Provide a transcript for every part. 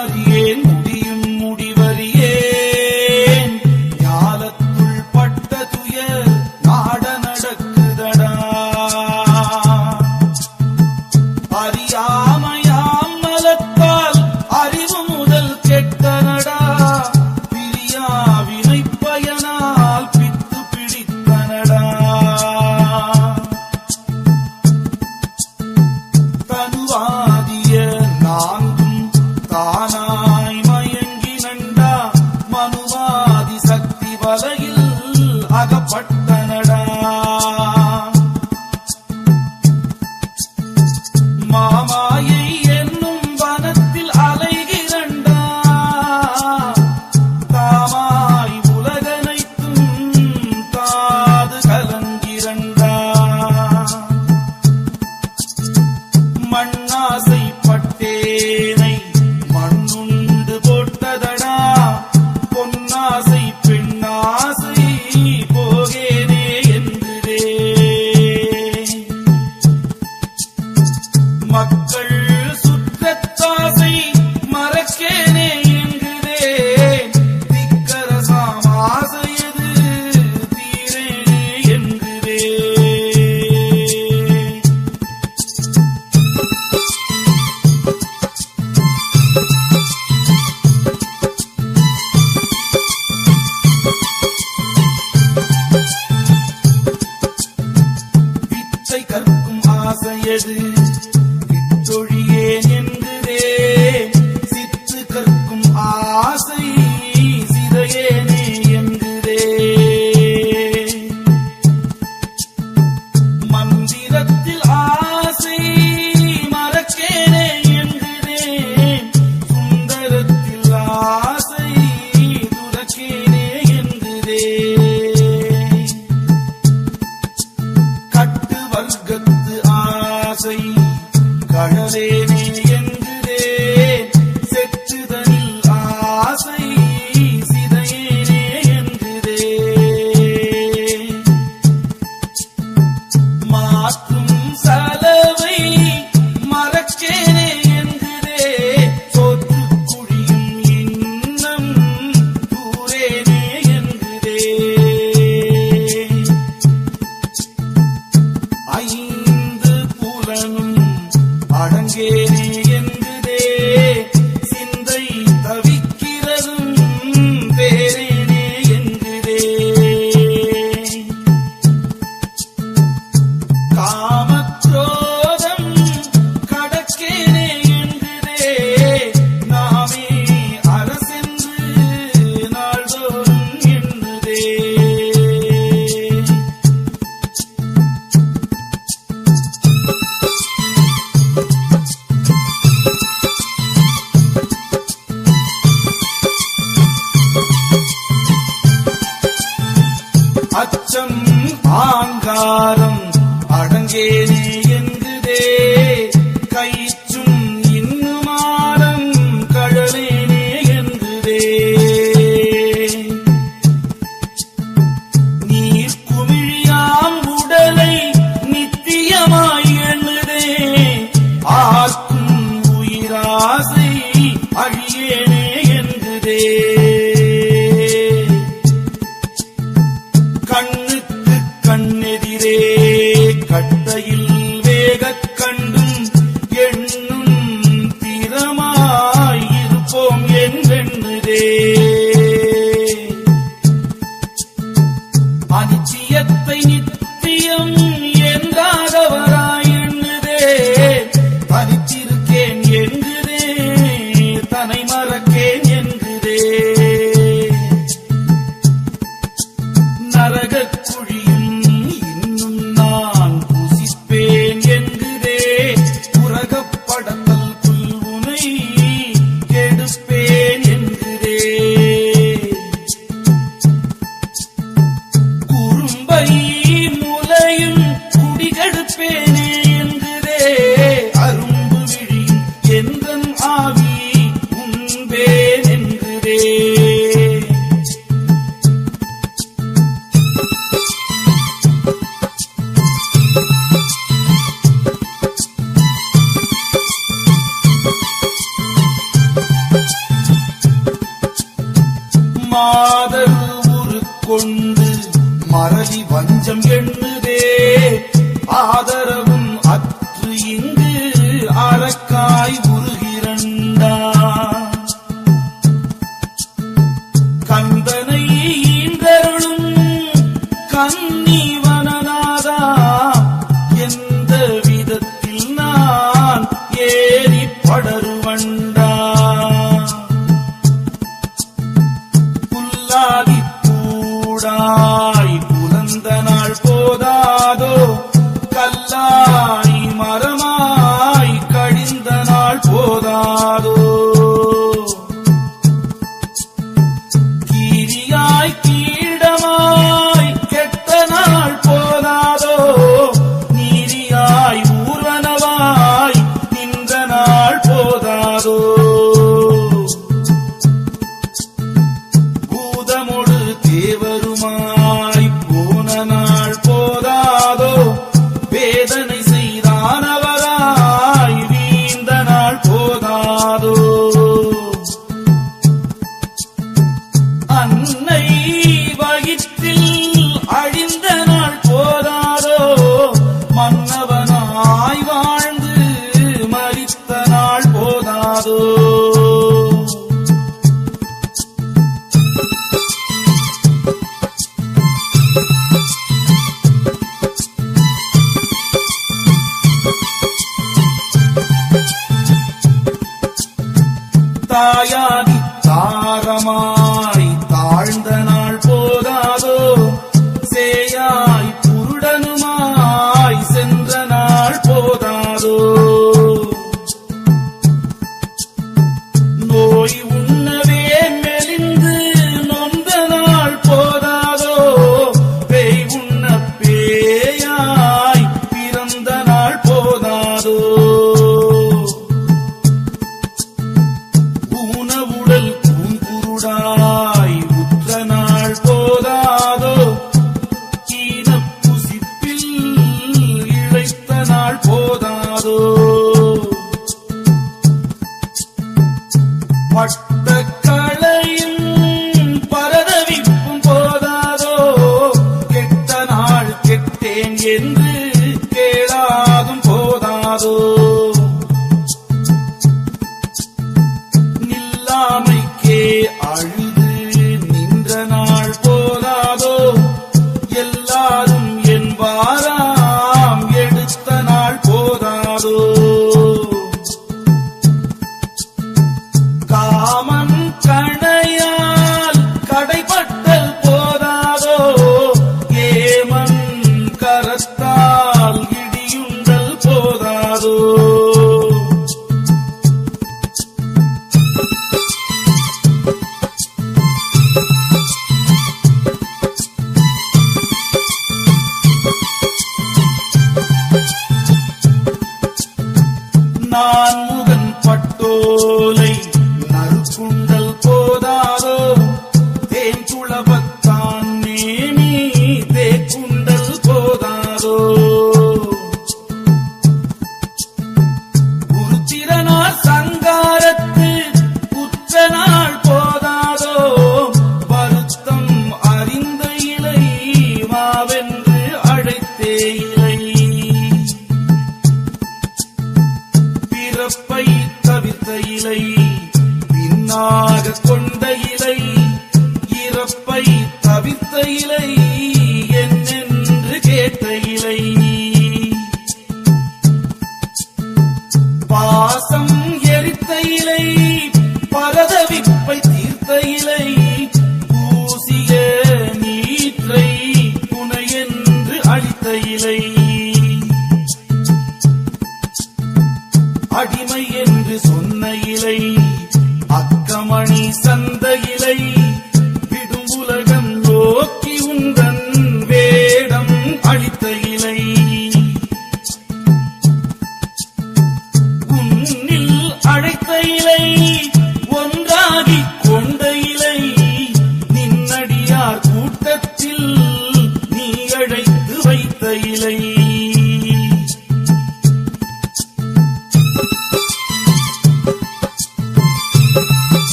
அறியேன் முடியும் முடிவறியேன் ஞாலத்துள் பட்ட துயர் நாட நடக்குதடா அறியாமையாம் மலத்தால் அறிவு முதல் கெட்டனடா பிரியா வினை பயனால் பித்து பிடித்தனடா தனுவாதிய நான்கும் தானாய் மயங்கினண்டா மனுவாதி சக்தி வலையில் அகப்பட்டனடா மாமாயை என்னும் வனத்தில் அலைகிறண்டா தாமாய் உலகனைத்தும் தாது கலங்கிறண்டா மண்ணாசை பட்டேனை மண்ணுண்டு போட்டதடா பொன்னாசை பெண்ணாசை போகேனே என்றே மக்கள் சுற்றத்தாசை மறக்கேனே என்கிறே திக்கரசாமாசையது தீரேனே என்கிறே வித்தை கற்கும் ஆசையது வித்தொழியேன் என்கிறே சித்து கற்கும் ஆசை சிதையேனே என்கிறே மந்திரத்தில் ஆசை மறக்கேனே என்கிறே சுந்தரத்தில் ஆசை துறக்கேனே என்கிறே கட்டு வர்க்கத்து ஆசை கழலேனே என்கிறே செற்றுதனில் ஆசை சிதையேனே என்கிறே மாற்றும் சலவை மறக்கேனே என்கிறே சோற்று குழியும் இன்னம் தூரேனே என்கிறே ஐந்து புலனும் அடங்கேனே என்கிறே சிந்தை தவிக்கிறதும் வேறேனே என்கிறே காமக்ரோதம் கடக்கேனே என்கிறே நாமே அரசென்று நாள்தோறும் எண்ணுதே அச்சம் ஆங்காரம் அடங்கேனே என்கிறே கயிற்றும் இன்னுமாறம் கழலேனே என்கிறே நீர் குமிழியாம் உடலை நித்தியமாய் எண்ணுதே ஆர்க்கும் உயிராசை அழியேனே என்கிறே கண்ணுக்கு கண்ணெதிரே கட்டையில் மாதர் உருக்கொண்டு மறதி வஞ்சம் எண்ணுதே ஆதரவும் அற்று இங்கு அரக்காய் உருகிறண்டா கந்தனை ஈந்தருளும் கன்னிவனநாதா எந்த விதத்தில் நான் ஏறி படருவண்டா புல்லாகி பூடாய் புலந்த நாள் போதாதோ கல்லாய் மரமாய் கழிந்த நாள் போதாதோ கீரியாய் கீடமாய் கெட்ட நாள் போதாதோ நீரியாய் ஊர்வனவாய் நின்ற நாள் போதாதோ பூதமொடு தேவருமாய் போன நாள் போதாதோ வேதனை செய்தானவராய் வீழ்ந்த நாள் போதாதோ அன்னை வயிற்றில் அழிந்த நாள் போதாதோ மன்னவனாய் வாழ்ந்து மரித்த நாள் போதாதோ தாயாகி தாரமாய் தாழ்ந்த நாள் போதாதோ சேயாய் புருடனுமாய் சென்ற நாள் போதாதோ நோய் உண்ணவே மெலிந்து நொந்த நாள் போதாதோ பேய் உண்ண பேயாய் பிறந்த நாள் போதாதோ ஊனவுடல் கூங்குருடாய் உற்ற நாள் போதாதோ கீனப் புசிப்பில் இழைத்த நாள் போதாதோ பட்ட களையும் பரதவிப்பும் போதாதோ கெட்ட நாள் கெட்டேன் என்று கேளாதும் போதாதோ நில்லாமைக்கே அழுது நின்ற நாள் போதாதோ எல்லாரும் என்பாராம் எடுத்த நாள் போதாதோ காமன் கணையால் கடைப்பட்டல் போதாதோ ஏமன் கரத்தால் இடியுண்டல் போதாதோ நான் முகன் பட்டோலை நறுக்குண்டல் போதாதோ தேன் குளபத்தான் நேமி தேக்குண்டல் போதாதோ குருச்சிரனார் சங்காரத்து குற்ற நாள் போதாதோ வருத்தம் அறிந்த இலை மாவென்று அழைத்தே இலை பிறப்பை தவிர்த்த இலை பின்னாக கொண்ட இலை இறப்பை தவிர்த்த இலை என்னென்று கேட்ட இலை பாசம் எரித்த இலை பரதவிப்பை தீர்த்த இலை பூசிய நீற்றை துணை என்று அளித்த இலை அடிமை என்று சொன்ன இலை அக்கமணி சன்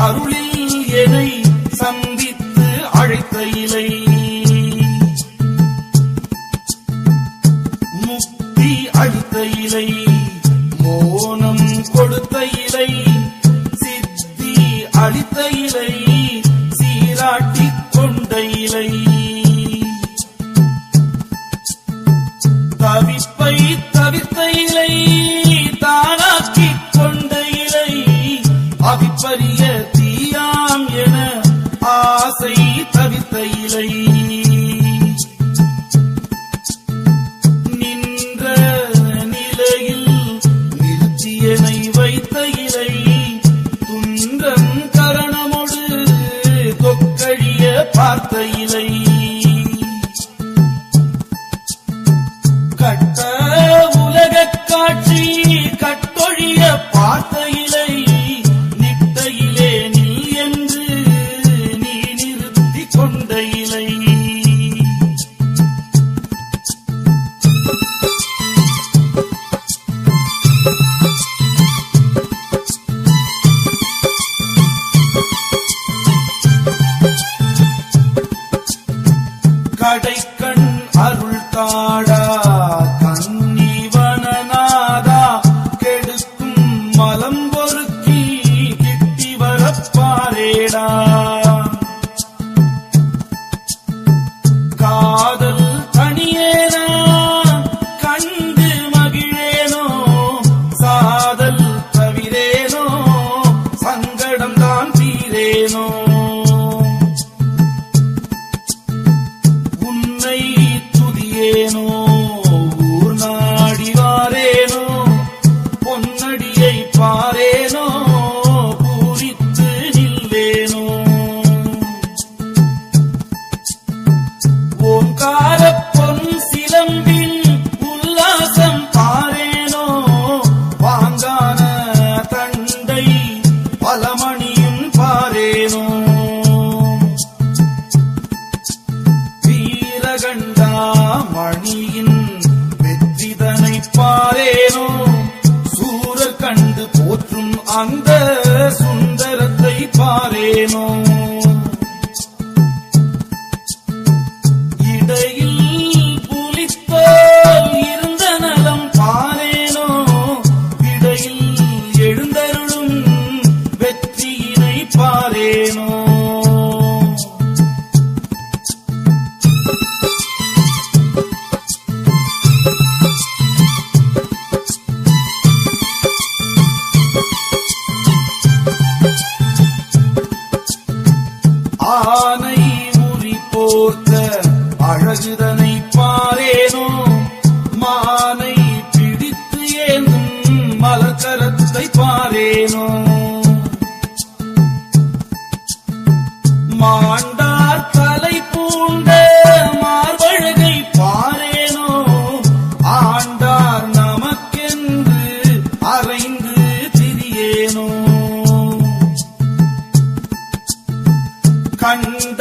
அருளில் என்னை சந்தித்து அழைத்த இலை, முக்தி அளித்த இலை, மோனம் கொடுத்த இலை, சித்தி அளித்த இலை, சீராட்டிக் கொண்ட இலை, தவிப்பை தவிர்த்த இலை, தானாக்கிக் கொண்ட இலை, அவிப்பரிய தீயாம் என ஆசை தவிர்த்த இலை, நின்ற நிலையில் நிறுத்தியனை வைத்த இலை, துன்றம் கரணமொடு கொக்கழிய பார்த்த இலை, கட்ட உலகக் காட்சி கட்டொழிய பார்த்த இலை, நிட்டையிலே நில் என்று நீ நிறுத்திக் கொண்ட இலை, கடைக்கண் அருள் தாடா கன்னிவனநாதா, கெடுக்கும் மலம் பொறுக்கி கிட்டி வரப்பாரேடா, காதல் தனியேனா கண்டு மகிழேனோ, சாதல் தவிரேனோ சங்கடம் தான் தீரேனோ, உன்னை துதியேனோ ஊர் நாடி வாரேனோ, பொன்னடியை பாரேனோ பூரித்து நில்வேனோ, ஓங்கார பொன் சிலம்பின் உல்லாசம் பாரேனோ, வாங்கான தண்டை பலமணியும் பாரேனோ, வீரகண்டா மணியின் வெற்றிதனை பாரேனோ, சூரர் கண்டு போற்றும் அந்த சுந்தரத்தை பாரேனோ, இடையில் புலித்தோல் இருந்த நலம் பாரேனோ, இடையில் எழுந்தருளும் வெற்றியினை பாரேனோ, ஆனை உரி போர்த்த அழகுதனை பாரேனோ, மானை பிடித்து ஏந்தும் மலர்கரத்தை பாரேனோ, மாண்டார் தலை பூண்ட மார்பழகை பாரேனோ, ஆண்டார் நமக்கென்று அறைந்து திரியேனோ, கண்ட